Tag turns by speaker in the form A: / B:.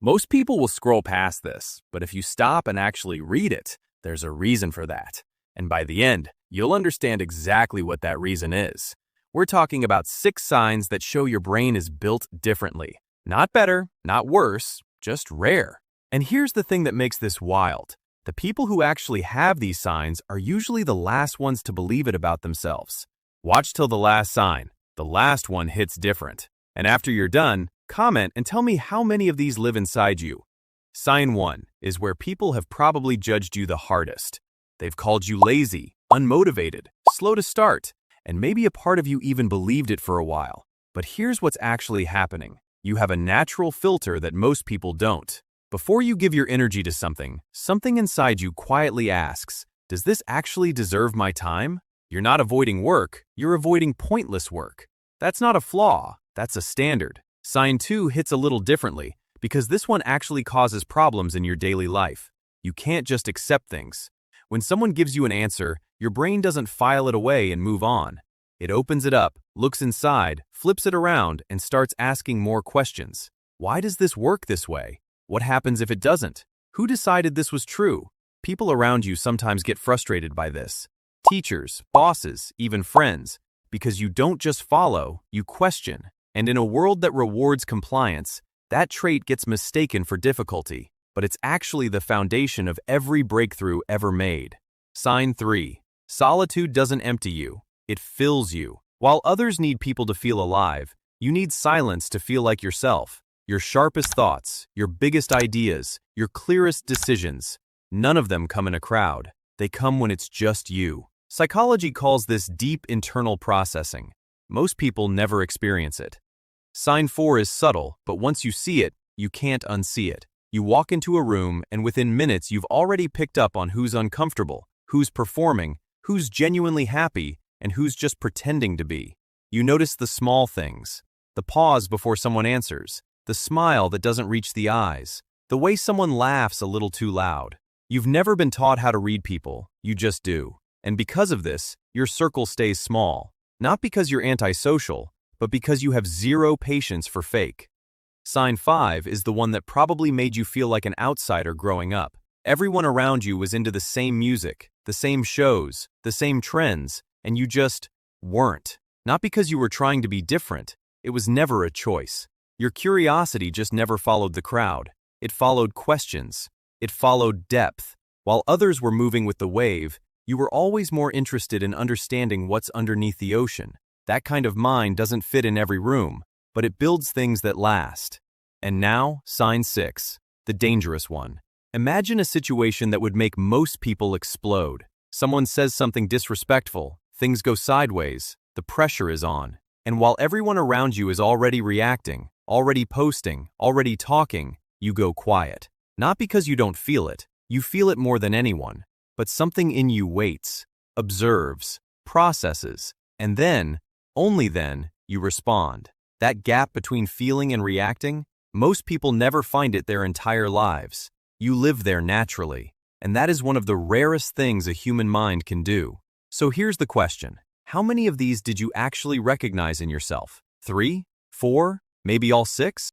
A: Most people will scroll past this, but if you stop and actually read it, there's a reason for that. And by the end, you'll understand exactly what that reason is. We're talking about 6 signs that show your brain is built differently. Not better, not worse, just rare. And here's the thing that makes this wild. The people who actually have these signs are usually the last ones to believe it about themselves. Watch till the last sign. The last one hits different. And after you're done, comment and tell me how many of these live inside you. Sign 1 is where people have probably judged you the hardest. They've called you lazy, unmotivated, slow to start, and maybe a part of you even believed it for a while. But here's what's actually happening. You have a natural filter that most people don't. Before you give your energy to something, something inside you quietly asks, does this actually deserve my time? You're not avoiding work, you're avoiding pointless work. That's not a flaw, that's a standard. Sign 2 hits a little differently, because this one actually causes problems in your daily life. You can't just accept things. When someone gives you an answer, your brain doesn't file it away and move on. It opens it up, looks inside, flips it around, and starts asking more questions. Why does this work this way? What happens if it doesn't? Who decided this was true? People around you sometimes get frustrated by this. Teachers, bosses, even friends. Because you don't just follow, you question. And in a world that rewards compliance, that trait gets mistaken for difficulty. But it's actually the foundation of every breakthrough ever made. Sign 3. Solitude doesn't empty you. It fills you. While others need people to feel alive, you need silence to feel like yourself. Your sharpest thoughts, your biggest ideas, your clearest decisions, none of them come in a crowd. They come when it's just you. Psychology calls this deep internal processing. Most people never experience it. Sign 4 is subtle, but once you see it, you can't unsee it. You walk into a room, and within minutes you've already picked up on who's uncomfortable, who's performing, who's genuinely happy, and who's just pretending to be. You notice the small things. The pause before someone answers. The smile that doesn't reach the eyes. The way someone laughs a little too loud. You've never been taught how to read people, you just do. And because of this, your circle stays small. Not because you're antisocial, but because you have zero patience for fake. Sign 5 is the one that probably made you feel like an outsider growing up. Everyone around you was into the same music, the same shows, the same trends, and you just weren't. Not because you were trying to be different, it was never a choice. Your curiosity just never followed the crowd. It followed questions. It followed depth. While others were moving with the wave, you were always more interested in understanding what's underneath the ocean. That kind of mind doesn't fit in every room, but it builds things that last. And now, sign 6, the dangerous one. Imagine a situation that would make most people explode. Someone says something disrespectful, things go sideways, the pressure is on. And while everyone around you is already reacting, already posting, already talking, you go quiet. Not because you don't feel it, you feel it more than anyone, but something in you waits, observes, processes, and then, only then, you respond. That gap between feeling and reacting, most people never find it their entire lives. You live there naturally, and that is one of the rarest things a human mind can do. So here's the question. How many of these did you actually recognize in yourself? 3? 4? Maybe all 6?